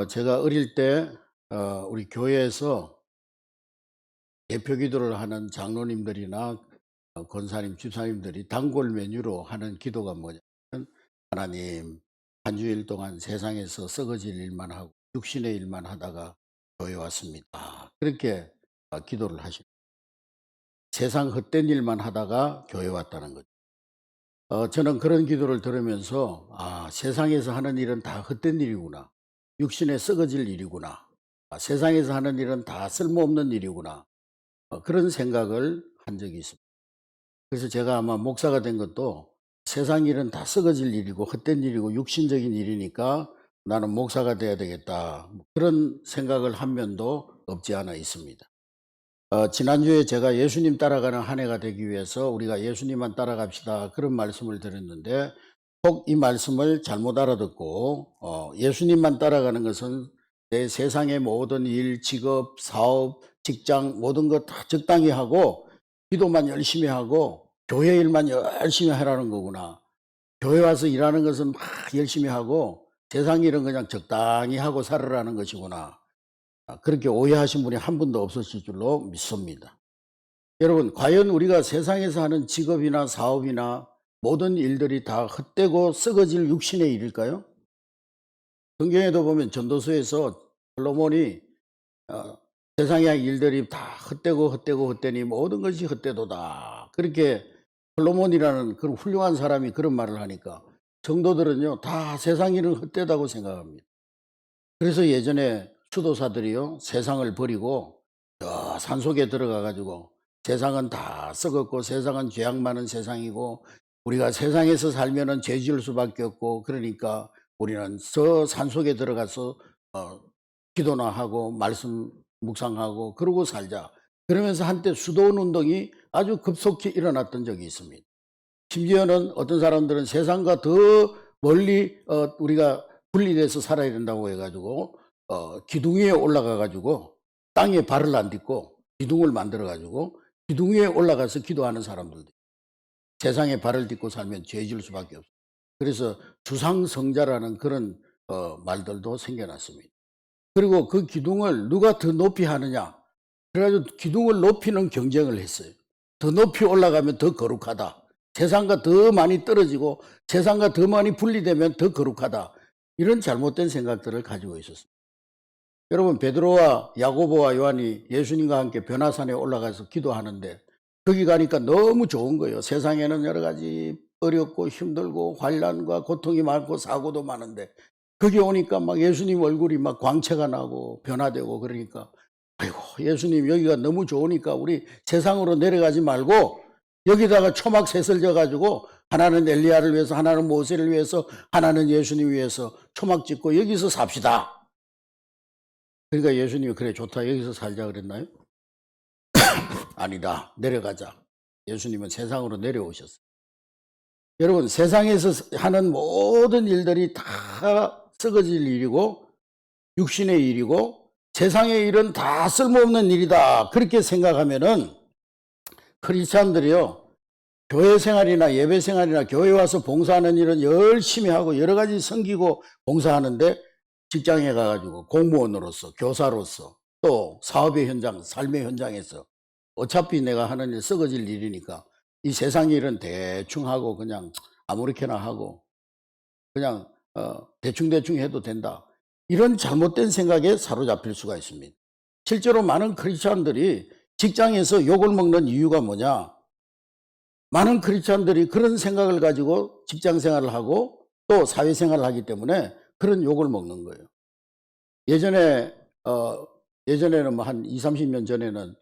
제가 어릴 때 우리 교회에서 대표 기도를 하는 장로님들이나 권사님, 집사님들이 단골 메뉴로 하는 기도가 뭐냐면, 하나님, 한 주일 동안 세상에서 썩어질 일만 하고 육신의 일만 하다가 교회 왔습니다. 그렇게 기도를 하십니다. 세상 헛된 일만 하다가 교회 왔다는 거죠. 저는 그런 기도를 들으면서 세상에서 하는 일은 다 헛된 일이구나. 육신에 썩어질 일이구나. 세상에서 하는 일은 다 쓸모없는 일이구나. 그런 생각을 한 적이 있습니다. 그래서 제가 아마 목사가 된 것도 세상 일은 다 썩어질 일이고 헛된 일이고 육신적인 일이니까 나는 목사가 돼야 되겠다. 그런 생각을 한 면도 없지 않아 있습니다. 지난주에 제가 예수님 따라가는 한 해가 되기 위해서 우리가 예수님만 따라갑시다. 그런 말씀을 드렸는데 혹 이 말씀을 잘못 알아듣고 예수님만 따라가는 것은 내 세상의 모든 일, 직업, 사업, 직장 모든 것 다 적당히 하고 기도만 열심히 하고 교회 일만 열심히 하라는 거구나. 교회 와서 일하는 것은 막 열심히 하고 세상 일은 그냥 적당히 하고 살으라는 것이구나. 그렇게 오해하신 분이 한 분도 없으실 줄로 믿습니다. 여러분, 과연 우리가 세상에서 하는 직업이나 사업이나 모든 일들이 다 헛되고 썩어질 육신의 일일까요? 성경에도 보면 전도서에서 솔로몬이 어, 세상의 일들이 다 헛되고 헛되고 헛되니 모든 것이 헛되도다. 그렇게 솔로몬이라는 그런 훌륭한 사람이 그런 말을 하니까 성도들은요 다 세상 일은 헛되다고 생각합니다. 그래서 예전에 수도사들이요 세상을 버리고 저 산속에 들어가 가지고 세상은 다 썩었고 세상은 죄악 많은 세상이고 우리가 세상에서 살면은 죄 지을 수밖에 없고 그러니까 우리는 저 산속에 들어가서 어 기도나 하고 말씀 묵상하고 그러고 살자. 그러면서 한때 수도원 운동이 아주 급속히 일어났던 적이 있습니다. 심지어는 어떤 사람들은 세상과 더 멀리 우리가 분리돼서 살아야 된다고 해 가지고 기둥 위에 올라가 가지고 땅에 발을 안 딛고 기둥을 만들어 가지고 기둥 위에 올라가서 기도하는 사람들도 세상에 발을 딛고 살면 죄 지을 수밖에 없어요. 그래서 주상성자라는 그런 말들도 생겨났습니다. 그리고 그 기둥을 누가 더 높이 하느냐 그래 가지고 기둥을 높이는 경쟁을 했어요. 더 높이 올라가면 더 거룩하다. 세상과 더 많이 떨어지고 세상과 더 많이 분리되면 더 거룩하다. 이런 잘못된 생각들을 가지고 있었습니다. 여러분, 베드로와 야고보와 요한이 예수님과 함께 변화산에 올라가서 기도하는데 거기 가니까 너무 좋은 거예요. 세상에는 여러 가지 어렵고 힘들고 환난과 고통이 많고 사고도 많은데 거기 오니까 막 예수님 얼굴이 막 광채가 나고 변화되고 그러니까 아이고 예수님 여기가 너무 좋으니까 우리 세상으로 내려가지 말고 여기다가 초막 셋을 져가지고 하나는 엘리야를 위해서 하나는 모세를 위해서 하나는 예수님 위해서 초막 짓고 여기서 삽시다. 그러니까 예수님이 그래 좋다 여기서 살자 그랬나요? 아니다 내려가자. 예수님은 세상으로 내려오셨어요. 여러분 세상에서 하는 모든 일들이 다 썩어질 일이고 육신의 일이고 세상의 일은 다 쓸모없는 일이다 그렇게 생각하면은 크리스찬들이요 교회 생활이나 예배 생활이나 교회 와서 봉사하는 일은 열심히 하고 여러 가지 섬기고 봉사하는데 직장에 가가지고 공무원으로서 교사로서 또 사업의 현장 삶의 현장에서 어차피 내가 하는 일 썩어질 일이니까 이 세상 일은 대충 하고 그냥 아무렇게나 하고 그냥 대충대충 해도 된다. 이런 잘못된 생각에 사로잡힐 수가 있습니다. 실제로 많은 크리스찬들이 직장에서 욕을 먹는 이유가 뭐냐? 많은 크리스찬들이 그런 생각을 가지고 직장 생활을 하고 또 사회생활을 하기 때문에 그런 욕을 먹는 거예요. 예전에 예전에는 뭐 한 20-30년 전에는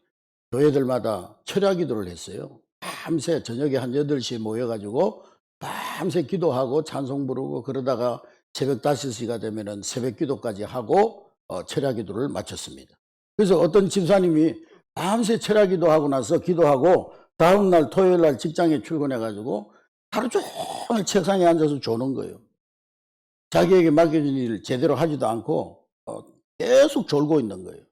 교회들마다 철야 기도를 했어요. 밤새 저녁에 한 8시에 모여 가지고 밤새 기도하고 찬송 부르고 그러다가 새벽 5시가 되면은 새벽 기도까지 하고 철야 기도를 마쳤습니다. 그래서 어떤 집사님이 밤새 철야 기도하고 나서 기도하고 다음 날 토요일 날 직장에 출근해 가지고 하루 종일 책상에 앉아서 조는 거예요. 자기에게 맡겨진 일을 제대로 하지도 않고 계속 졸고 있는 거예요.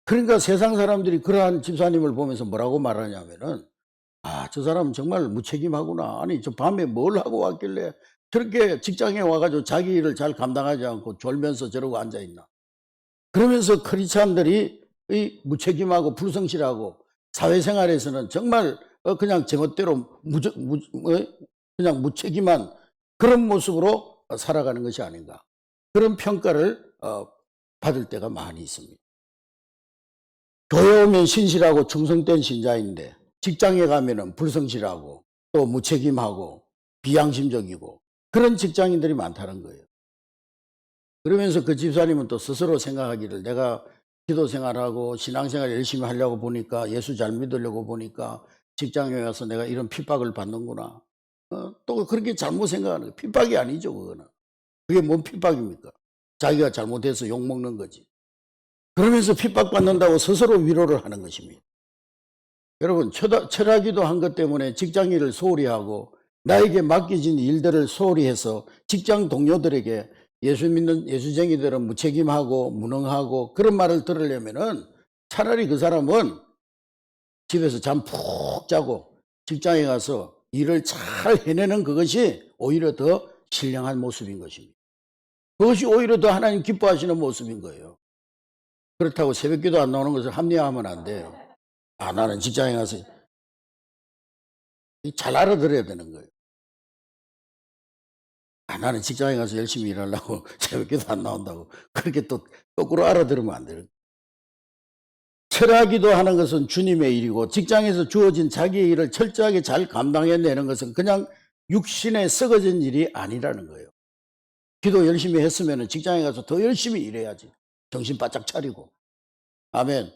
그러니까 세상 사람들이 그러한 집사님을 보면서 뭐라고 말하냐면은 저 사람은 정말 무책임하구나. 아니 저 밤에 뭘 하고 왔길래 저렇게 직장에 와가지고 자기 일을 잘 감당하지 않고 졸면서 저러고 앉아있나. 그러면서 크리스찬들이 이 무책임하고 불성실하고 사회생활에서는 정말 그냥 제멋대로 그냥 무책임한 그런 모습으로 살아가는 것이 아닌가. 그런 평가를 받을 때가 많이 있습니다. 교회 오면 신실하고 충성된 신자인데 직장에 가면은 불성실하고 또 무책임하고 비양심적이고 그런 직장인들이 많다는 거예요. 그러면서 그 집사님은 또 스스로 생각하기를 내가 기도 생활하고 신앙생활 열심히 하려고 보니까 예수 잘 믿으려고 보니까 직장에 가서 내가 이런 핍박을 받는구나. 또 그렇게 잘못 생각하는 거예요. 핍박이 아니죠, 그거는. 그게 뭔 핍박입니까? 자기가 잘못해서 욕먹는 거지. 그러면서 핍박받는다고 스스로 위로를 하는 것입니다. 여러분, 철학기도 한 것 때문에 직장 일을 소홀히 하고 나에게 맡겨진 일들을 소홀히 해서 직장 동료들에게 예수 믿는 예수쟁이들은 무책임하고 무능하고 그런 말을 들으려면은 차라리 그 사람은 집에서 잠 푹 자고 직장에 가서 일을 잘 해내는 그것이 오히려 더 신령한 모습인 것입니다. 그것이 오히려 더 하나님 기뻐하시는 모습인 거예요. 그렇다고 새벽기도 안 나오는 것을 합리화하면 안 돼요. 아, 나는 직장에 가서 잘 알아들어야 되는 거예요. 아, 나는 직장에 가서 열심히 일하려고 새벽기도 안 나온다고 그렇게 또 거꾸로 알아들으면 안 돼요. 철학기도 하는 것은 주님의 일이고 직장에서 주어진 자기의 일을 철저하게 잘 감당해내는 것은 그냥 육신에 썩어진 일이 아니라는 거예요. 기도 열심히 했으면 직장에 가서 더 열심히 일해야지. 정신 바짝 차리고. 아멘.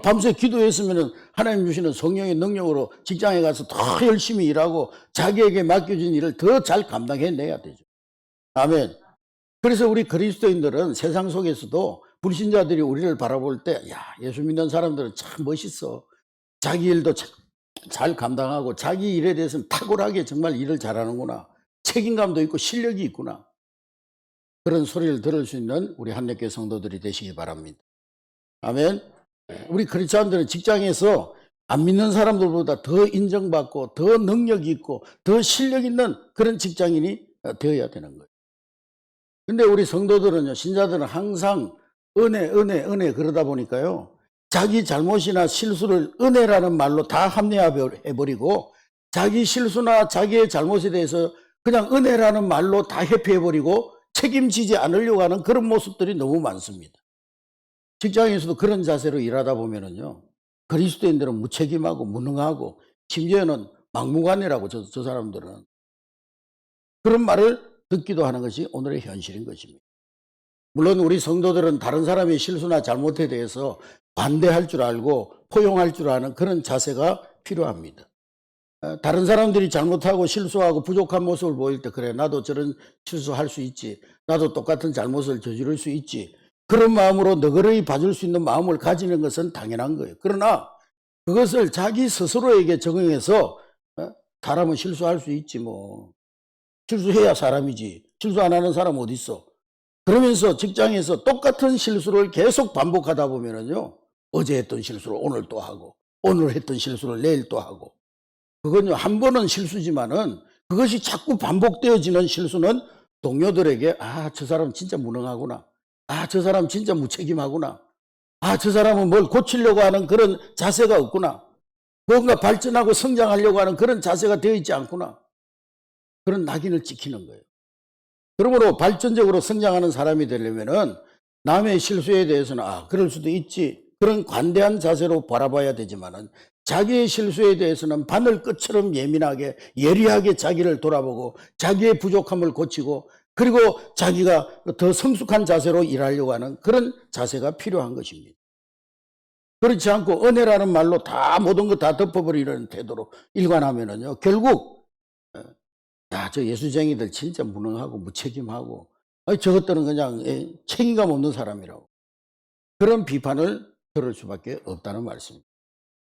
밤새 기도했으면 하나님 주시는 성령의 능력으로 직장에 가서 더 열심히 일하고 자기에게 맡겨진 일을 더 잘 감당해내야 되죠. 아멘. 그래서 우리 그리스도인들은 세상 속에서도 불신자들이 우리를 바라볼 때, 야, 예수 믿는 사람들은 참 멋있어. 자기 일도 잘 감당하고 자기 일에 대해서는 탁월하게 정말 일을 잘하는구나. 책임감도 있고 실력이 있구나. 그런 소리를 들을 수 있는 우리 한례교회 성도들이 되시기 바랍니다. 아멘. 우리 크리스찬들은 직장에서 안 믿는 사람들보다 더 인정받고 더 능력이 있고 더 실력 있는 그런 직장인이 되어야 되는 거예요. 근데 우리 성도들은요, 신자들은 항상 은혜 그러다 보니까요, 자기 잘못이나 실수를 은혜라는 말로 다 합리화해버리고 자기 실수나 자기의 잘못에 대해서 그냥 은혜라는 말로 다 회피해버리고 책임지지 않으려고 하는 그런 모습들이 너무 많습니다. 직장에서도 그런 자세로 일하다 보면은요, 그리스도인들은 무책임하고 무능하고 심지어는 막무가내라고 저 사람들은 그런 말을 듣기도 하는 것이 오늘의 현실인 것입니다. 물론 우리 성도들은 다른 사람의 실수나 잘못에 대해서 반대할 줄 알고 포용할 줄 아는 그런 자세가 필요합니다. 다른 사람들이 잘못하고 실수하고 부족한 모습을 보일 때 그래 나도 저런 실수할 수 있지. 나도 똑같은 잘못을 저지를 수 있지. 그런 마음으로 너그러이 봐줄 수 있는 마음을 가지는 것은 당연한 거예요. 그러나 그것을 자기 스스로에게 적용해서 사람은 실수할 수 있지 뭐. 실수해야 사람이지. 실수 안 하는 사람 어디 있어. 그러면서 직장에서 똑같은 실수를 계속 반복하다 보면은요. 어제 했던 실수를 오늘 또 하고 오늘 했던 실수를 내일 또 하고 그건요, 한 번은 실수지만은 그것이 자꾸 반복되어지는 실수는 동료들에게 아, 저 사람 진짜 무능하구나. 아, 저 사람 진짜 무책임하구나. 아, 저 사람은 뭘 고치려고 하는 그런 자세가 없구나. 뭔가 발전하고 성장하려고 하는 그런 자세가 되어 있지 않구나. 그런 낙인을 찍히는 거예요. 그러므로 발전적으로 성장하는 사람이 되려면은 남의 실수에 대해서는 아, 그럴 수도 있지. 그런 관대한 자세로 바라봐야 되지만은 자기의 실수에 대해서는 바늘끝처럼 예민하게 예리하게 자기를 돌아보고 자기의 부족함을 고치고 그리고 자기가 더 성숙한 자세로 일하려고 하는 그런 자세가 필요한 것입니다. 그렇지 않고 은혜라는 말로 다 모든 거 다 덮어버리는 태도로 일관하면은요 결국 야, 저 예수쟁이들 진짜 무능하고 무책임하고 저것들은 그냥 책임감 없는 사람이라고 그런 비판을 들을 수밖에 없다는 말씀입니다.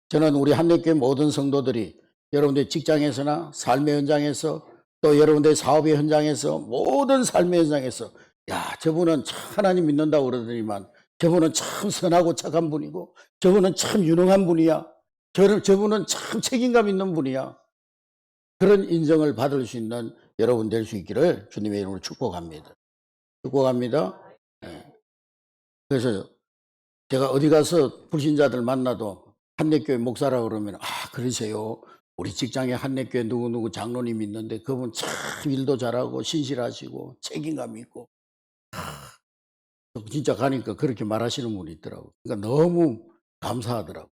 저는 우리 한례교회 모든 성도들이 여러분들 직장에서나 삶의 현장에서 또 여러분들 사업의 현장에서 모든 삶의 현장에서 야, 저분은 참 하나님 믿는다고 그러더니만 저분은 참 선하고 착한 분이고 저분은 참 유능한 분이야. 저분은 참 책임감 있는 분이야. 그런 인정을 받을 수 있는 여러분 될 수 있기를 주님의 이름으로 축복합니다. 축복합니다. 예. 그래서 제가 어디 가서 불신자들 만나도 한내교회 목사라고 그러면 그러세요. 우리 직장에 한내교회 누구누구 장로님 있는데 그분 참 일도 잘하고 신실하시고 책임감 있고 진짜 가니까 그렇게 말하시는 분이 있더라고요. 그러니까 너무 감사하더라고요.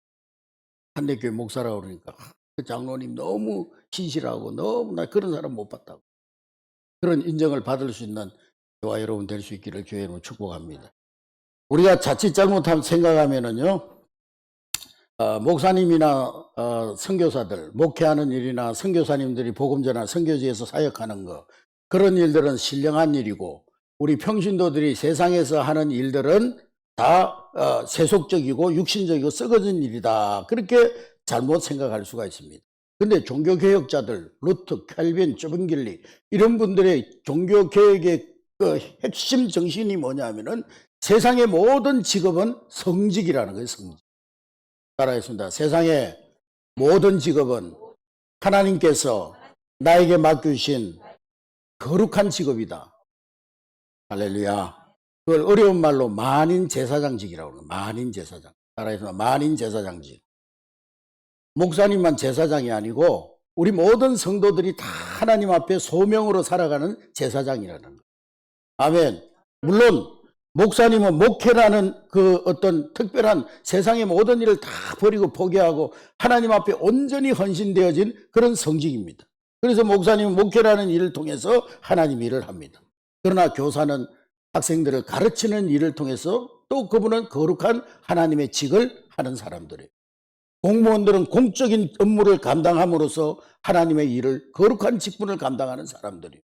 한내교회 목사라고 그러니까 그 장로님 너무 신실하고 너무 나 그런 사람 못 봤다고. 그런 인정을 받을 수 있는 저와 여러분 될 수 있기를 교회로 축복합니다. 우리가 자칫 잘못하면 생각하면은요, 목사님이나 선교사들, 목회하는 일이나 선교사님들이 복음 전하 선교지에서 사역하는 거, 그런 일들은 신령한 일이고, 우리 평신도들이 세상에서 하는 일들은 다 세속적이고 육신적이고 썩어진 일이다. 그렇게 잘못 생각할 수가 있습니다. 근데 종교개혁자들, 루트, 켈빈, 쭈븐길리 이런 분들의 종교개혁의 그 핵심 정신이 뭐냐면은 세상의 모든 직업은 성직이라는 거예요. 성직. 따라했습니다. 세상의 모든 직업은 하나님께서 나에게 맡기신 거룩한 직업이다. 할렐루야. 그걸 어려운 말로 만인 제사장직이라고 그래요. 만인 제사장. 따라해서 만인 제사장직. 목사님만 제사장이 아니고 우리 모든 성도들이 다 하나님 앞에 소명으로 살아가는 제사장이라는 거예요. 아멘. 물론 목사님은 목회라는 그 어떤 특별한 세상의 모든 일을 다 버리고 포기하고 하나님 앞에 온전히 헌신되어진 그런 성직입니다. 그래서 목사님은 목회라는 일을 통해서 하나님 일을 합니다. 그러나 교사는 학생들을 가르치는 일을 통해서 또 그분은 거룩한 하나님의 직을 하는 사람들이에요. 공무원들은 공적인 업무를 감당함으로써 하나님의 일을 거룩한 직분을 감당하는 사람들이에요.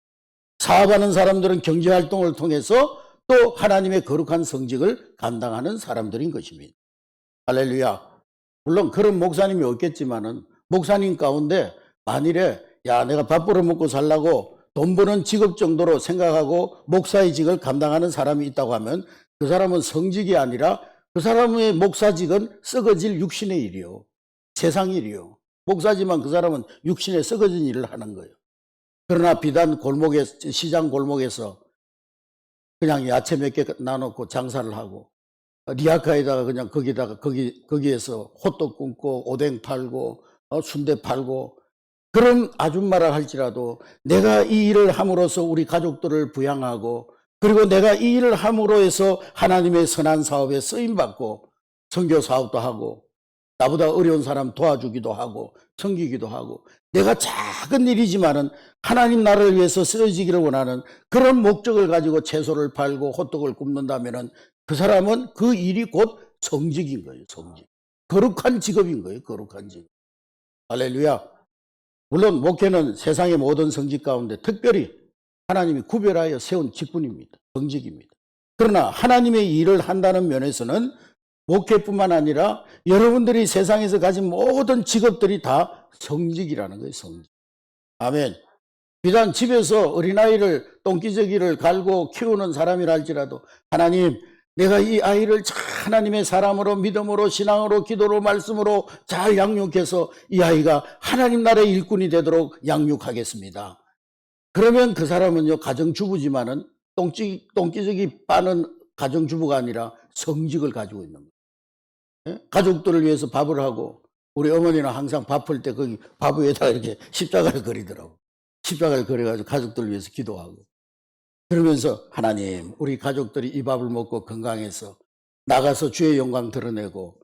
사업하는 사람들은 경제활동을 통해서 또 하나님의 거룩한 성직을 감당하는 사람들인 것입니다. 할렐루야. 물론 그런 목사님이 없겠지만은 목사님 가운데 만일에 내가 밥 벌어 먹고 살라고 돈 버는 직업 정도로 생각하고 목사의 직을 감당하는 사람이 있다고 하면 그 사람은 성직이 아니라 그 사람의 목사직은 썩어질 육신의 일이요. 세상 일이요. 목사지만 그 사람은 육신에 썩어진 일을 하는 거예요. 그러나 비단 시장 골목에서 그냥 야채 몇 개 나눠놓고 장사를 하고 리아카에다가 그냥 거기에서 호떡 굽고 오뎅 팔고 순대 팔고 그런 아줌마라 할지라도 내가 이 일을 함으로써 우리 가족들을 부양하고 그리고 내가 이 일을 함으로 해서 하나님의 선한 사업에 쓰임받고 선교 사업도 하고 나보다 어려운 사람 도와주기도 하고 섬기기도 하고 내가 작은 일이지만은 하나님 나라를 위해서 쓰여지기를 원하는 그런 목적을 가지고 채소를 팔고 호떡을 굽는다면은 그 사람은 그 일이 곧 성직인 거예요. 성직. 거룩한 직업인 거예요. 거룩한 직업. 할렐루야. 물론 목회는 세상의 모든 성직 가운데 특별히 하나님이 구별하여 세운 직분입니다. 성직입니다. 그러나 하나님의 일을 한다는 면에서는 목회뿐만 아니라 여러분들이 세상에서 가진 모든 직업들이 다 성직이라는 거예요. 성직. 아멘. 비단 집에서 어린아이를 똥기저귀를 갈고 키우는 사람이라 할지라도 하나님 내가 이 아이를 하나님의 사람으로 믿음으로 신앙으로 기도로 말씀으로 잘 양육해서 이 아이가 하나님 나라의 일꾼이 되도록 양육하겠습니다. 그러면 그 사람은요 가정주부지만은 똥기저귀 빠는 가정주부가 아니라 성직을 가지고 있는 거예요. 가족들을 위해서 밥을 하고 우리 어머니는 항상 밥할 때 거기 밥 위에다가 이렇게 십자가를 그리더라고. 십자가를 그려가지고 가족들을 위해서 기도하고 그러면서 하나님 우리 가족들이 이 밥을 먹고 건강해서 나가서 주의 영광 드러내고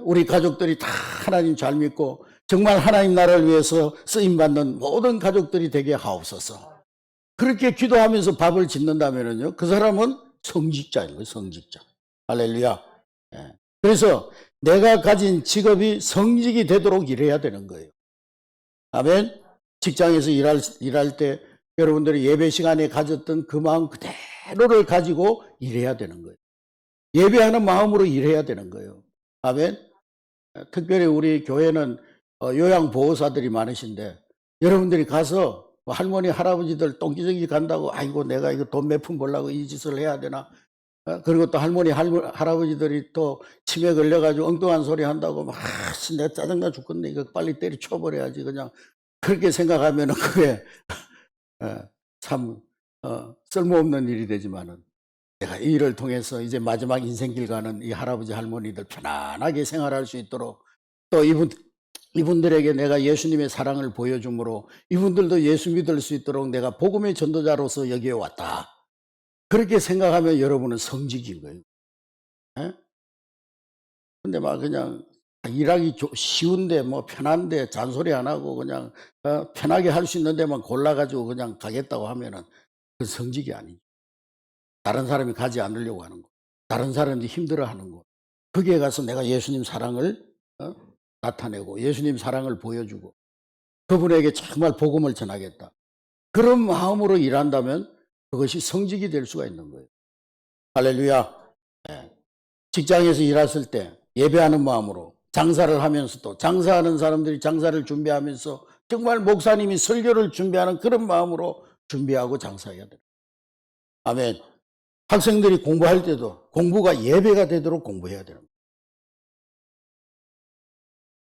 우리 가족들이 다 하나님 잘 믿고 정말 하나님 나라를 위해서 쓰임받는 모든 가족들이 되게 하옵소서. 그렇게 기도하면서 밥을 짓는다면요 그 사람은 성직자인 거예요. 성직자. 할렐루야. 그래서 내가 가진 직업이 성직이 되도록 일해야 되는 거예요. 아멘. 직장에서 일할 때 여러분들이 예배 시간에 가졌던 그 마음 그대로를 가지고 일해야 되는 거예요. 예배하는 마음으로 일해야 되는 거예요. 아멘. 특별히 우리 교회는 요양보호사들이 많으신데 여러분들이 가서 할머니 할아버지들 똥기저귀 간다고 아이고 내가 이거 돈 몇 푼 벌려고 이 짓을 해야 되나. 그리고 또 할아버지들이 또 치매 걸려가지고 엉뚱한 소리 한다고 막 내가 짜증나 죽겠네 이거 빨리 때려쳐버려야지 그냥 그렇게 생각하면 그게 참 쓸모없는 일이 되지만은 내가 이 일을 통해서 이제 마지막 인생길 가는 이 할아버지 할머니들 편안하게 생활할 수 있도록, 또 이분들에게 내가 예수님의 사랑을 보여줌으로 이분들도 예수 믿을 수 있도록 내가 복음의 전도자로서 여기에 왔다, 그렇게 생각하면 여러분은 성직인 거예요. 근데 막 그냥 일하기 쉬운데 뭐 편한데 잔소리 안 하고 그냥 편하게 할 수 있는 데만 골라가지고 그냥 가겠다고 하면은 그 성직이 아니죠. 다른 사람이 가지 않으려고 하는 거, 다른 사람들이 힘들어하는 거, 거기에 가서 내가 예수님 사랑을 나타내고 예수님 사랑을 보여주고 그분에게 정말 복음을 전하겠다, 그런 마음으로 일한다면 그것이 성직이 될 수가 있는 거예요. 할렐루야. 직장에서 일했을 때 예배하는 마음으로, 장사를 하면서도 장사하는 사람들이 장사를 준비하면서 정말 목사님이 설교를 준비하는 그런 마음으로 준비하고 장사해야 돼요. 아멘. 학생들이 공부할 때도 공부가 예배가 되도록 공부해야 되는 거예요.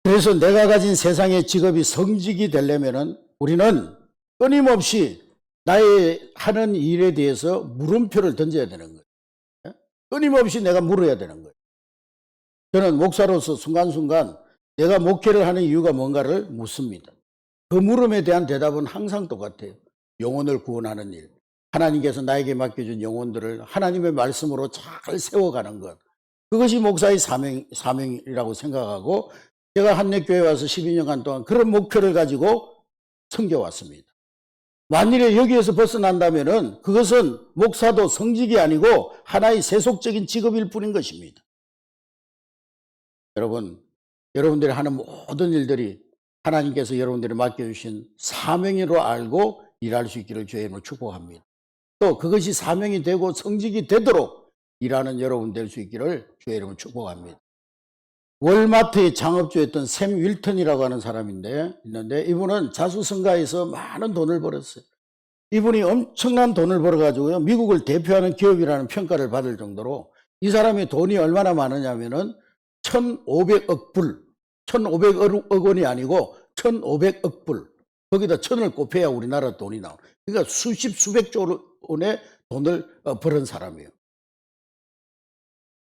그래서 내가 가진 세상의 직업이 성직이 되려면은 우리는 끊임없이 나의 하는 일에 대해서 물음표를 던져야 되는 거예요. 끊임없이 내가 물어야 되는 거예요. 저는 목사로서 순간순간 내가 목회를 하는 이유가 뭔가를 묻습니다. 그 물음에 대한 대답은 항상 똑같아요. 영혼을 구원하는 일, 하나님께서 나에게 맡겨준 영혼들을 하나님의 말씀으로 잘 세워가는 것, 그것이 목사의 사명이라고 생각하고 제가 한내교회에 와서 12년간 동안 그런 목표를 가지고 섬겨왔습니다. 만일에 여기에서 벗어난다면은 그것은 목사도 성직이 아니고 하나의 세속적인 직업일 뿐인 것입니다. 여러분, 여러분들이 하는 모든 일들이 하나님께서 여러분들이 맡겨주신 사명으로 알고 일할 수 있기를 주의 이름으로 축복합니다. 또 그것이 사명이 되고 성직이 되도록 일하는 여러분 될 수 있기를 주의 이름으로 축복합니다. 월마트의 창업주였던 샘 윌턴이라고 하는 사람인데 있는데, 이분은 자수성가해서 많은 돈을 벌었어요. 이분이 엄청난 돈을 벌어가지고요, 미국을 대표하는 기업이라는 평가를 받을 정도로 이 사람이 돈이 얼마나 많으냐면은 1,500억 불, 1,500억 원이 아니고 1,500억 불, 거기다 1,000을 곱해야 우리나라 돈이 나와요. 그러니까 수백조 원의 돈을 벌은 사람이에요.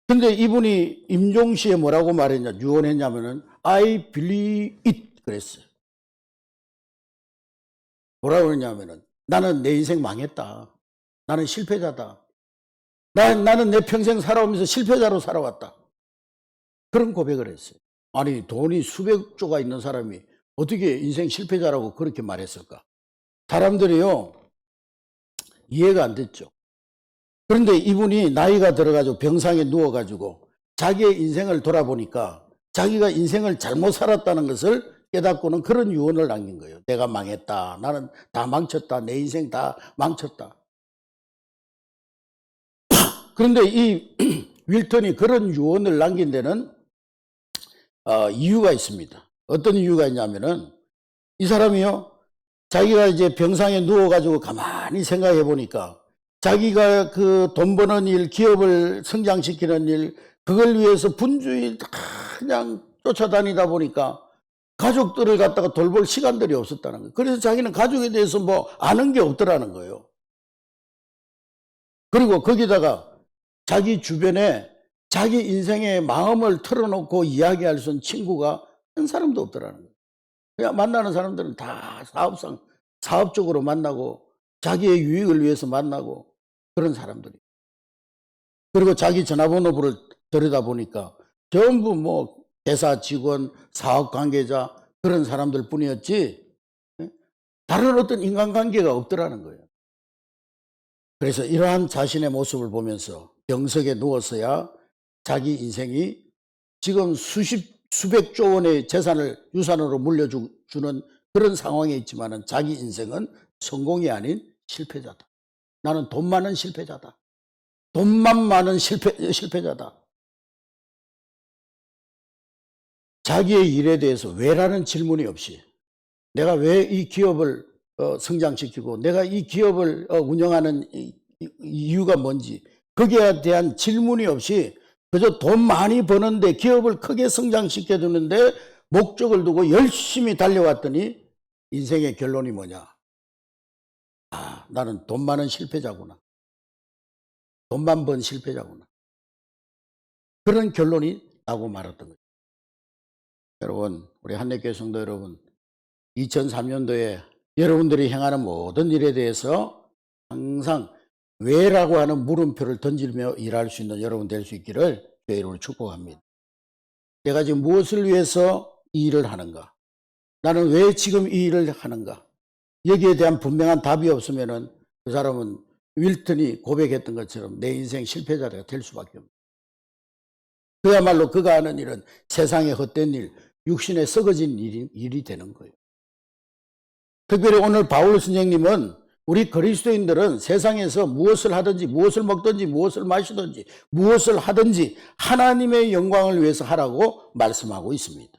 근데 이분이 임종시에 뭐라고 말했냐, 유언했냐면은 I believe it 그랬어요. 뭐라고 그랬냐면은 나는 내 인생 망했다, 나는 실패자다, 나는 내 평생 살아오면서 실패자로 살아왔다, 그런 고백을 했어요. 아니, 돈이 수백조가 있는 사람이 어떻게 인생 실패자라고 그렇게 말했을까? 사람들이요, 이해가 안 됐죠. 그런데 이분이 나이가 들어가지고 병상에 누워가지고 자기의 인생을 돌아보니까 자기가 인생을 잘못 살았다는 것을 깨닫고는 그런 유언을 남긴 거예요. 내가 망했다, 나는 다 망쳤다, 내 인생 다 망쳤다. 그런데 이 윌턴이 그런 유언을 남긴 데는 이유가 있습니다. 어떤 이유가 있냐면은 이 사람이요, 자기가 이제 병상에 누워가지고 가만히 생각해 보니까 자기가 그 돈 버는 일, 기업을 성장시키는 일, 그걸 위해서 분주히 그냥 쫓아다니다 보니까 가족들을 갖다가 돌볼 시간들이 없었다는 거예요. 그래서 자기는 가족에 대해서 뭐 아는 게 없더라는 거예요. 그리고 거기다가 자기 주변에 자기 인생의 마음을 털어놓고 이야기할 수 있는 친구가 한 사람도 없더라는 거예요. 그냥 만나는 사람들은 다 사업적으로 만나고 자기의 유익을 위해서 만나고 그런 사람들이. 그리고 자기 전화번호부를 들여다보니까 전부 뭐 회사 직원, 사업 관계자 그런 사람들 뿐이었지 다른 어떤 인간관계가 없더라는 거예요. 그래서 이러한 자신의 모습을 보면서 병석에 누워서야 자기 인생이 지금 수백조 원의 재산을 유산으로 물려주는 그런 상황에 있지만은 자기 인생은 성공이 아닌 실패자다. 나는 돈 많은 실패자다. 돈만 많은 실패자다. 자기의 일에 대해서 왜라는 질문이 없이 내가 왜 이 기업을 성장시키고 내가 이 기업을 운영하는 이유가 뭔지 거기에 대한 질문이 없이 그저 돈 많이 버는데 기업을 크게 성장시켜 주는데 목적을 두고 열심히 달려왔더니 인생의 결론이 뭐냐? 나는 돈 많은 실패자구나. 돈만 번 실패자구나. 그런 결론이 나고 말았던 거죠. 여러분, 우리 한례교회 성도 여러분, 2003년도에 여러분들이 행하는 모든 일에 대해서 항상 왜라고 하는 물음표를 던지며 일할 수 있는 여러분 될 수 있기를 주의 이름으로 축복합니다. 내가 지금 무엇을 위해서 이 일을 하는가? 나는 왜 지금 이 일을 하는가? 여기에 대한 분명한 답이 없으면은 그 사람은 윌턴이 고백했던 것처럼 내 인생 실패자가 될 수밖에 없습니다. 그야말로 그가 하는 일은 세상의 헛된 일, 육신에 썩어진 일이 되는 거예요. 특별히 오늘 바울 선생님은 우리 그리스도인들은 세상에서 무엇을 하든지 무엇을 먹든지 무엇을 마시든지 무엇을 하든지 하나님의 영광을 위해서 하라고 말씀하고 있습니다.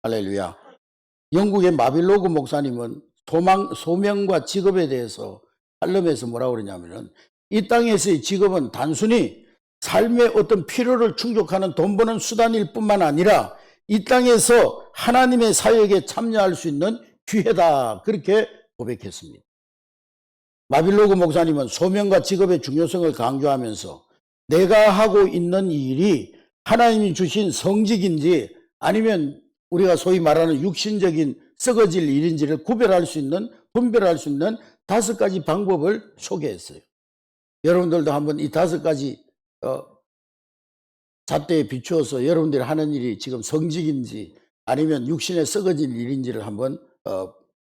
할렐루야. 영국의 마빌로그 목사님은 소명과 직업에 대해서 할럼에서 뭐라고 그러냐면은 이 땅에서의 직업은 단순히 삶의 어떤 필요를 충족하는 돈 버는 수단일 뿐만 아니라 이 땅에서 하나님의 사역에 참여할 수 있는 기회다. 그렇게 고백했습니다. 마빌로그 목사님은 소명과 직업의 중요성을 강조하면서 내가 하고 있는 이 일이 하나님이 주신 성직인지 아니면 우리가 소위 말하는 육신적인 썩어질 일인지를 분별할 수 있는 5가지 방법을 소개했어요. 여러분들도 한번 이 5가지 잣대에 비추어서 여러분들이 하는 일이 지금 성직인지 아니면 육신에 썩어질 일인지를 한번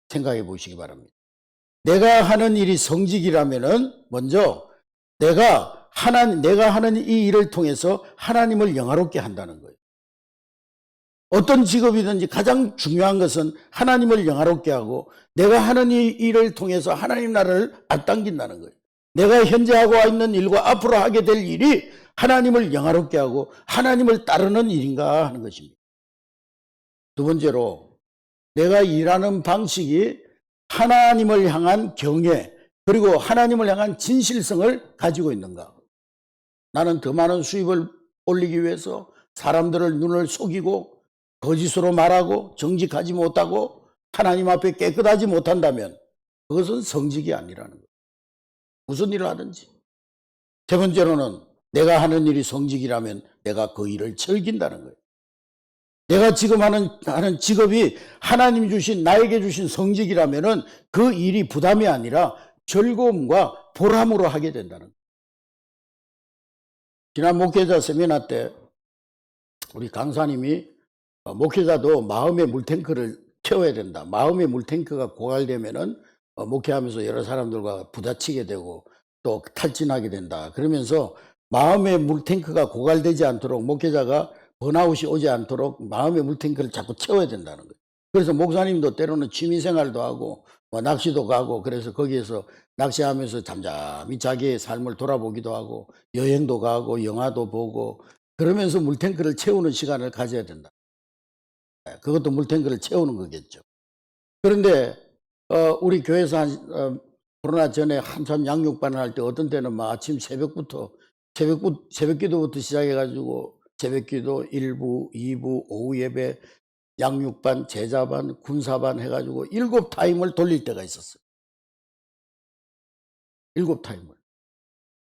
생각해 보시기 바랍니다. 내가 하는 일이 성직이라면은 먼저 내가 하는 이 일을 통해서 하나님을 영화롭게 한다는 거예요. 어떤 직업이든지 가장 중요한 것은 하나님을 영화롭게 하고 내가 하는 이 일을 통해서 하나님 나라를 앞당긴다는 거예요. 내가 현재 하고 있는 일과 앞으로 하게 될 일이 하나님을 영화롭게 하고 하나님을 따르는 일인가 하는 것입니다. 두 번째로 내가 일하는 방식이 하나님을 향한 경외 그리고 하나님을 향한 진실성을 가지고 있는가. 나는 더 많은 수입을 올리기 위해서 사람들을 눈을 속이고 거짓으로 말하고 정직하지 못하고 하나님 앞에 깨끗하지 못한다면 그것은 성직이 아니라는 거예요. 무슨 일을 하든지. 세 번째로는 내가 하는 일이 성직이라면 내가 그 일을 즐긴다는 거예요. 내가 지금 하는 직업이 하나님이 주신 나에게 주신 성직이라면 그 일이 부담이 아니라 즐거움과 보람으로 하게 된다는 거예요. 지난 목회자 세미나 때 우리 강사님이 목회자도 마음의 물탱크를 채워야 된다. 마음의 물탱크가 고갈되면은 목회하면서 여러 사람들과 부딪히게 되고 또 탈진하게 된다. 그러면서 마음의 물탱크가 고갈되지 않도록 목회자가 번아웃이 오지 않도록 마음의 물탱크를 자꾸 채워야 된다는 거예요. 그래서 목사님도 때로는 취미생활도 하고 낚시도 가고 그래서 거기에서 낚시하면서 잠잠히 자기의 삶을 돌아보기도 하고 여행도 가고 영화도 보고 그러면서 물탱크를 채우는 시간을 가져야 된다. 그것도 물탱크를 채우는 거겠죠. 그런데 우리 교회에서 코로나 전에 한참 양육반을 할 때 어떤 때는 막 아침 새벽기도부터 시작해가지고 새벽기도 1부, 2부, 오후 예배, 양육반, 제자반, 군사반 해가지고 7타임을 돌릴 때가 있었어요. 7타임을.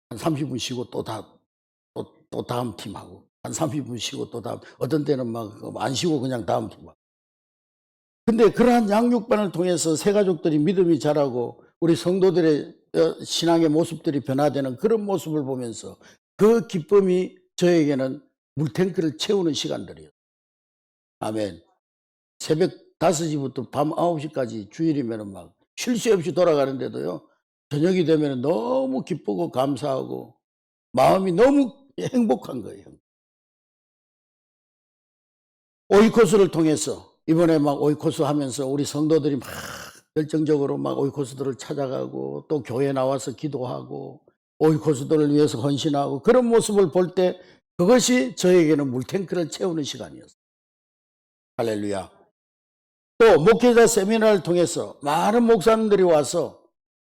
한 30분 쉬고 또 다음 팀하고 한 30분 쉬고 또 다음, 어떤 때는 막 안 쉬고 그냥 다음 팀하고. 근데 그러한 양육반을 통해서 새가족들이 믿음이 자라고 우리 성도들의 신앙의 모습들이 변화되는 그런 모습을 보면서 그 기쁨이 저에게는 물탱크를 채우는 시간들이에요. 아멘. 새벽 5시부터 밤 9시까지 주일이면 막 쉴 새 없이 돌아가는데도요. 저녁이 되면 너무 기쁘고 감사하고 마음이 너무 행복한 거예요. 오이코스를 통해서 이번에 막 오이코스 하면서 우리 성도들이 막 열정적으로 막 오이코스들을 찾아가고 또 교회 나와서 기도하고 오이코스들을 위해서 헌신하고 그런 모습을 볼 때 그것이 저에게는 물탱크를 채우는 시간이었어요. 할렐루야. 또 목회자 세미나를 통해서 많은 목사님들이 와서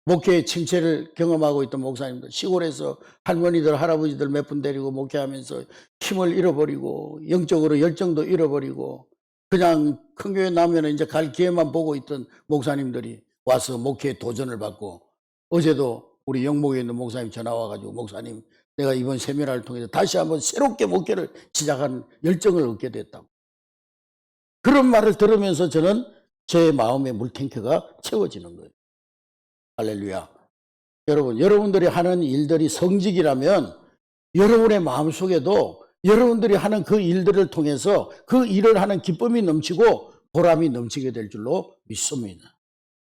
목회의 침체를 경험하고 있던 목사님들, 시골에서 할머니들 할아버지들 몇 분 데리고 목회하면서 힘을 잃어버리고 영적으로 열정도 잃어버리고 그냥 큰 교회 나면 이제 갈 기회만 보고 있던 목사님들이 와서 목회에 도전을 받고 어제도 우리 영목에 있는 목사님 전화 와가지고 목사님 내가 이번 세미나를 통해서 다시 한번 새롭게 목회를 시작하는 열정을 얻게 됐다고. 그런 말을 들으면서 저는 제 마음의 물탱크가 채워지는 거예요. 할렐루야. 여러분, 여러분들이 하는 일들이 성직이라면 여러분의 마음속에도 여러분들이 하는 그 일들을 통해서 그 일을 하는 기쁨이 넘치고 보람이 넘치게 될 줄로 믿습니다.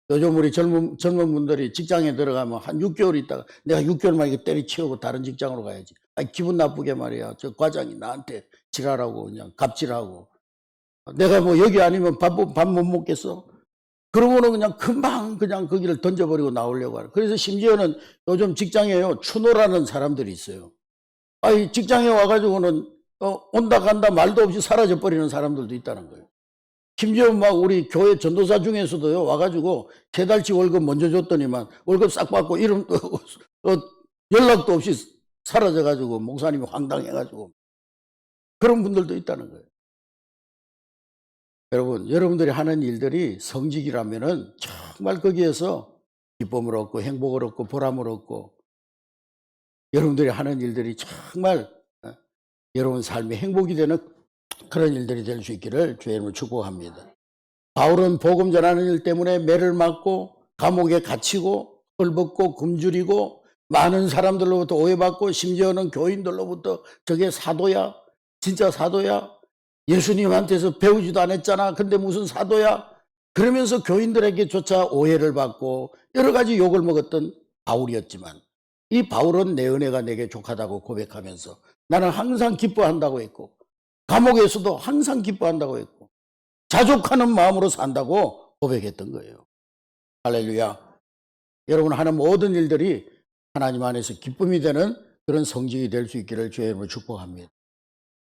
요즘 우리 젊은 분들이 직장에 들어가면 한 6개월 있다가 내가 6개월 만에 때려치우고 다른 직장으로 가야지. 아니, 기분 나쁘게 말이야. 저 과장이 나한테 지랄하고 그냥 갑질하고. 내가 뭐 여기 아니면 밥 못 먹겠어? 그러고는 그냥 금방 그냥 거기를 던져버리고 나오려고 하는. 그래서 심지어는 요즘 직장에요. 추노라는 사람들이 있어요. 아니, 직장에 와가지고는 온다 간다 말도 없이 사라져버리는 사람들도 있다는 거예요. 심지어 막 우리 교회 전도사 중에서도요, 와가지고 3달치 월급 먼저 줬더니만 월급 싹 받고 이름도 연락도 없이 사라져가지고 목사님이 황당해가지고 그런 분들도 있다는 거예요. 여러분, 여러분들이 하는 일들이 성직이라면은 정말 거기에서 기쁨을 얻고 행복을 얻고 보람을 얻고 여러분들이 하는 일들이 정말 여러분 삶의 행복이 되는 그런 일들이 될 수 있기를 주의 이름으로 축복합니다. 바울은 복음 전하는 일 때문에 매를 맞고 감옥에 갇히고 헐벗고 굶주리고 많은 사람들로부터 오해받고 심지어는 교인들로부터 저게 사도야? 진짜 사도야? 예수님한테서 배우지도 않았잖아. 근데 무슨 사도야? 그러면서 교인들에게조차 오해를 받고 여러 가지 욕을 먹었던 바울이었지만 이 바울은 내 은혜가 내게 족하다고 고백하면서 나는 항상 기뻐한다고 했고 감옥에서도 항상 기뻐한다고 했고 자족하는 마음으로 산다고 고백했던 거예요. 할렐루야. 여러분 하는 모든 일들이 하나님 안에서 기쁨이 되는 그런 성직이 될 수 있기를 주의 이름으로 축복합니다.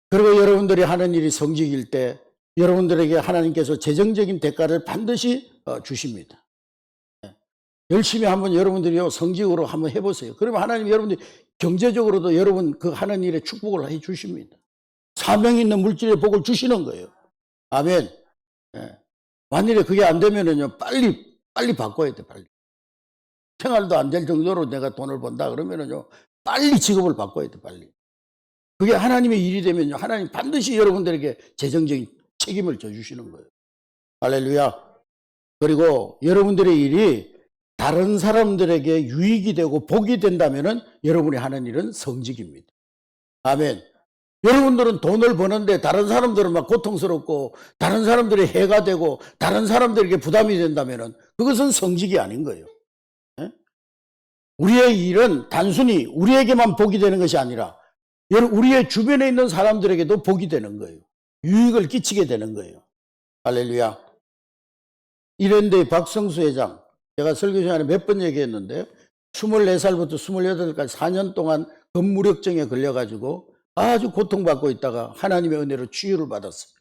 그리고 여러분들이 하는 일이 성직일 때 여러분들에게 하나님께서 재정적인 대가를 반드시 주십니다. 열심히 한번 여러분들이요 성직으로 한번 해보세요. 그러면 하나님 여러분들이 경제적으로도 여러분 그 하는 일에 축복을 해 주십니다. 사명 있는 물질의 복을 주시는 거예요. 아멘. 만일에 그게 안 되면은요 빨리 바꿔야 돼. 빨리 생활도 안 될 정도로 내가 돈을 번다 그러면은요 빨리 직업을 바꿔야 돼. 빨리. 그게 하나님의 일이 되면요 하나님 반드시 여러분들에게 재정적인 책임을 져주시는 거예요. 할렐루야. 그리고 여러분들의 일이 다른 사람들에게 유익이 되고 복이 된다면은 여러분이 하는 일은 성직입니다. 아멘. 여러분들은 돈을 버는데 다른 사람들은 막 고통스럽고 다른 사람들이 해가 되고 다른 사람들에게 부담이 된다면은 그것은 성직이 아닌 거예요. 우리의 일은 단순히 우리에게만 복이 되는 것이 아니라 우리의 주변에 있는 사람들에게도 복이 되는 거예요. 유익을 끼치게 되는 거예요. 할렐루야. 이랜드의 박성수 회장, 제가 설교 시간에 몇 번 얘기했는데 24살부터 28살까지 4년 동안 근무력증에 걸려가지고 아주 고통받고 있다가 하나님의 은혜로 치유를 받았어요.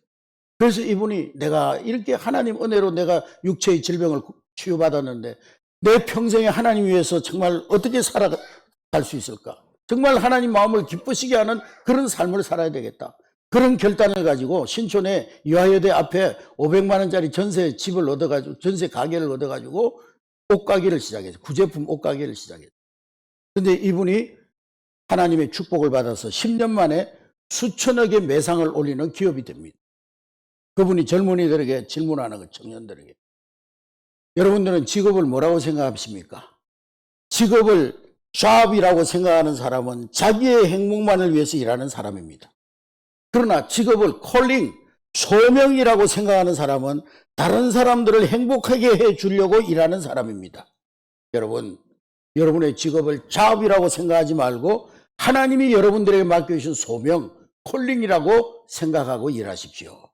그래서 이분이 내가 이렇게 하나님 은혜로 내가 육체의 질병을 치유받았는데 내 평생에 하나님 위해서 정말 어떻게 살아갈 수 있을까? 정말 하나님 마음을 기쁘시게 하는 그런 삶을 살아야 되겠다. 그런 결단을 가지고 신촌의 유아여대 앞에 500만 원짜리 전세 집을 얻어가지고 전세 가게를 얻어가지고 옷가게를 시작했어요. 구제품 옷가게를 시작했어요. 근데 이분이 하나님의 축복을 받아서 10년 만에 수천억의 매상을 올리는 기업이 됩니다. 그분이 젊은이들에게 질문하는 거, 청년들에게. 여러분들은 직업을 뭐라고 생각하십니까? 직업을 job이라고 생각하는 사람은 자기의 행복만을 위해서 일하는 사람입니다. 그러나 직업을 calling, 소명이라고 생각하는 사람은 다른 사람들을 행복하게 해 주려고 일하는 사람입니다. 여러분, 여러분의 직업을 job이라고 생각하지 말고 하나님이 여러분들에게 맡겨주신 소명, calling이라고 생각하고 일하십시오.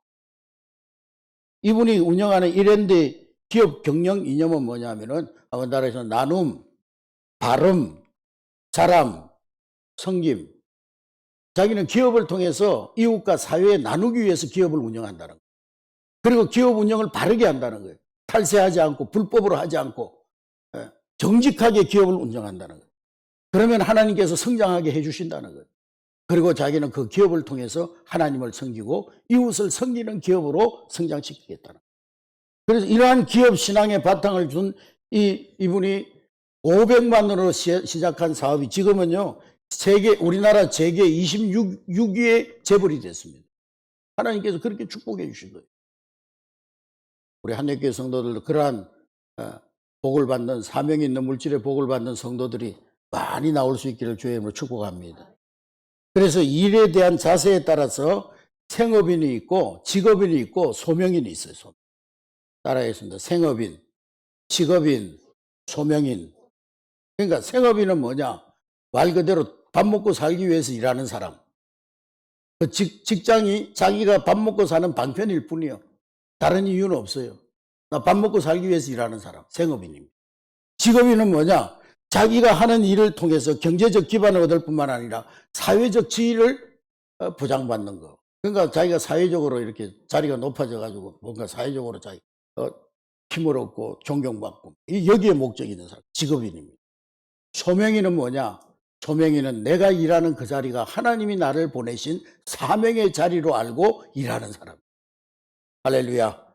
이분이 운영하는 이랜드 기업 경영 이념은 뭐냐면은 나라에서 나눔, 발음, 자람, 섬김. 자기는 기업을 통해서 이웃과 사회에 나누기 위해서 기업을 운영한다는 거예요. 그리고 기업 운영을 바르게 한다는 거예요. 탈세하지 않고 불법으로 하지 않고 정직하게 기업을 운영한다는 거예요. 그러면 하나님께서 성장하게 해주신다는 거예요. 그리고 자기는 그 기업을 통해서 하나님을 섬기고 이웃을 섬기는 기업으로 성장시키겠다는 거예요. 그래서 이러한 기업 신앙의 바탕을 준 이분이 500만 원으로 시작한 사업이 지금은요, 우리나라 재계 26위의 재벌이 됐습니다. 하나님께서 그렇게 축복해 주신 거예요. 우리 한역교회 성도들도 그러한 복을 받는, 사명이 있는 물질의 복을 받는 성도들이 많이 나올 수 있기를 주의 이름으로 축복합니다. 그래서 일에 대한 자세에 따라서 생업인이 있고 직업인이 있고 소명인이 있어요. 따라하겠습니다. 생업인, 직업인, 소명인. 그러니까 생업인은 뭐냐? 말 그대로 밥 먹고 살기 위해서 일하는 사람. 그 직장이 자기가 밥 먹고 사는 방편일 뿐이요. 다른 이유는 없어요. 나 밥 먹고 살기 위해서 일하는 사람, 생업인입니다. 직업인은 뭐냐? 자기가 하는 일을 통해서 경제적 기반을 얻을 뿐만 아니라 사회적 지위를 보장받는 거. 그러니까 자기가 사회적으로 이렇게 자리가 높아져 가지고 뭔가 사회적으로 자기 힘을 얻고 존경받고, 여기에 목적이 있는 사람, 직업인입니다. 소명인은 뭐냐? 소명인은 내가 일하는 그 자리가 하나님이 나를 보내신 사명의 자리로 알고 일하는 사람. 할렐루야.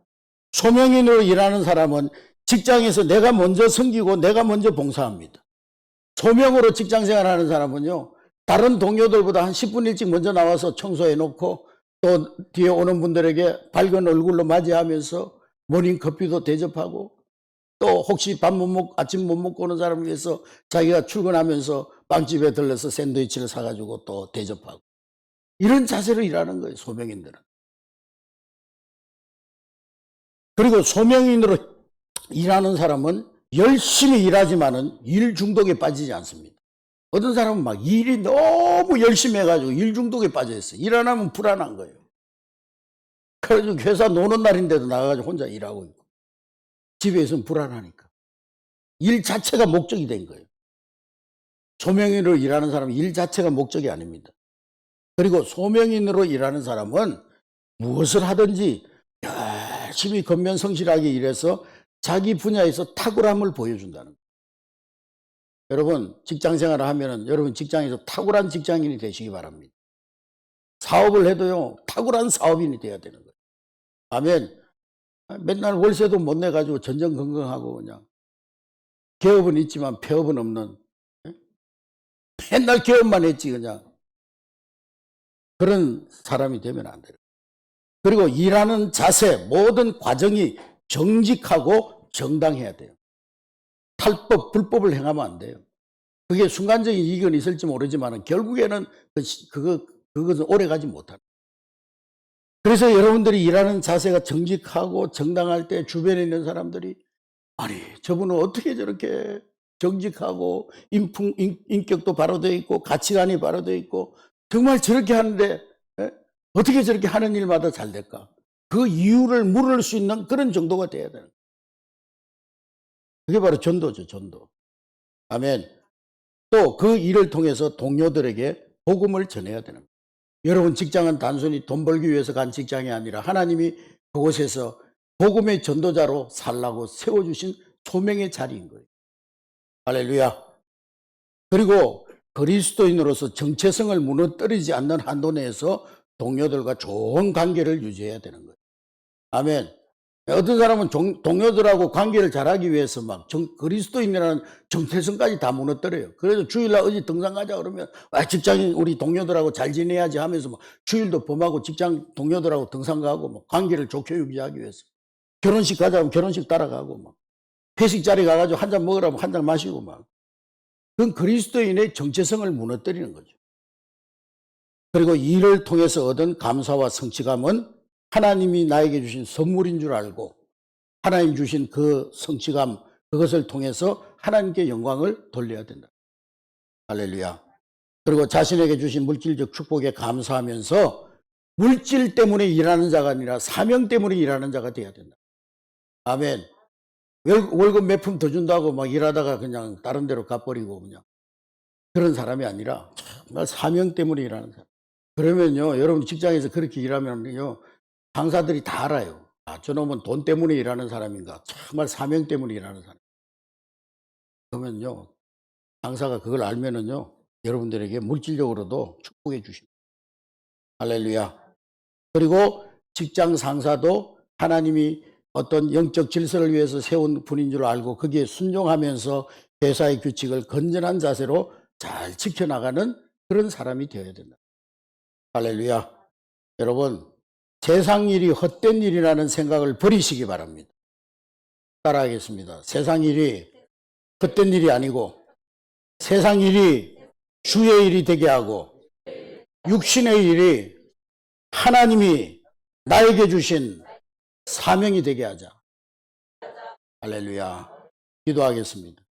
소명인으로 일하는 사람은 직장에서 내가 먼저 섬기고 내가 먼저 봉사합니다. 소명으로 직장 생활하는 사람은요, 다른 동료들보다 한 10분 일찍 먼저 나와서 청소해 놓고 또 뒤에 오는 분들에게 밝은 얼굴로 맞이하면서 모닝커피도 대접하고, 또 혹시 아침 못 먹고 오는 사람을 위해서 자기가 출근하면서 빵집에 들러서 샌드위치를 사가지고 또 대접하고, 이런 자세로 일하는 거예요, 소명인들은. 그리고 소명인으로 일하는 사람은 열심히 일하지만은 일 중독에 빠지지 않습니다. 어떤 사람은 막 일이 너무 열심히 해가지고 일 중독에 빠져 있어요. 일 안 하면 불안한 거예요. 그래서 회사 노는 날인데도 나가가지고 혼자 일하고 있고, 집에 있으면 불안하니까. 일 자체가 목적이 된 거예요. 소명인으로 일하는 사람은 일 자체가 목적이 아닙니다. 그리고 소명인으로 일하는 사람은 무엇을 하든지 열심히 건면성실하게 일해서 자기 분야에서 탁월함을 보여준다는 거예요. 여러분, 직장 생활을 하면은 여러분 직장에서 탁월한 직장인이 되시기 바랍니다. 사업을 해도요, 탁월한 사업인이 돼야 되는 거예요. 아멘. 맨날 월세도 못 내가지고 전전긍긍하고 그냥 개업은 있지만 폐업은 없는, 맨날 개업만 했지 그냥, 그런 사람이 되면 안 돼요. 그리고 일하는 자세, 모든 과정이 정직하고 정당해야 돼요. 탈법, 불법을 행하면 안 돼요. 그게 순간적인 이익은 있을지 모르지만 결국에는 그것은 오래가지 못하는. 그래서 여러분들이 일하는 자세가 정직하고 정당할 때 주변에 있는 사람들이, 아니 저분은 어떻게 저렇게 정직하고 인격도 바로 되어 있고 가치관이 바로 되어 있고 정말 저렇게 하는데 어떻게 저렇게 하는 일마다 잘 될까? 그 이유를 물을 수 있는 그런 정도가 돼야 되는 거예요. 그게 바로 전도죠, 전도. 아멘. 또 그 일을 통해서 동료들에게 복음을 전해야 되는 거예요. 여러분 직장은 단순히 돈 벌기 위해서 간 직장이 아니라 하나님이 그곳에서 복음의 전도자로 살라고 세워주신 소명의 자리인 거예요. 할렐루야. 그리고 그리스도인으로서 정체성을 무너뜨리지 않는 한도 내에서 동료들과 좋은 관계를 유지해야 되는 거예요. 아멘. 어떤 사람은 동료들하고 관계를 잘하기 위해서 막 그리스도인이라는 정체성까지 다 무너뜨려요. 그래서 주일날 어디 등산 가자 그러면 직장인 우리 동료들하고 잘 지내야지 하면서 막 주일도 범하고 직장 동료들하고 등산 가고 막 관계를 좋게 유지하기 위해서 결혼식 가자면 결혼식 따라가고 막 회식 자리 가가지고 한 잔 먹으라면 한 잔 마시고 막. 그건 그리스도인의 정체성을 무너뜨리는 거죠. 그리고 일을 통해서 얻은 감사와 성취감은 하나님이 나에게 주신 선물인 줄 알고 하나님 주신 그 성취감, 그것을 통해서 하나님께 영광을 돌려야 된다. 할렐루야. 그리고 자신에게 주신 물질적 축복에 감사하면서 물질 때문에 일하는 자가 아니라 사명 때문에 일하는 자가 돼야 된다. 아멘. 월급 몇 푼 더 준다고 막 일하다가 그냥 다른 데로 가버리고 그냥 그런 사람이 아니라 정말 사명 때문에 일하는 사람. 그러면요, 여러분 직장에서 그렇게 일하면요, 상사들이 다 알아요. 아, 저놈은 돈 때문에 일하는 사람인가? 정말 사명 때문에 일하는 사람. 그러면요, 상사가 그걸 알면은요, 여러분들에게 물질적으로도 축복해 주십니다. 할렐루야. 그리고 직장 상사도 하나님이 어떤 영적 질서를 위해서 세운 분인 줄 알고 거기에 순종하면서 회사의 규칙을 건전한 자세로 잘 지켜나가는 그런 사람이 되어야 된다. 할렐루야. 여러분, 세상 일이 헛된 일이라는 생각을 버리시기 바랍니다. 따라하겠습니다. 세상 일이 헛된 일이 아니고 세상 일이 주의 일이 되게 하고 육신의 일이 하나님이 나에게 주신 사명이 되게 하자. 할렐루야. 기도하겠습니다.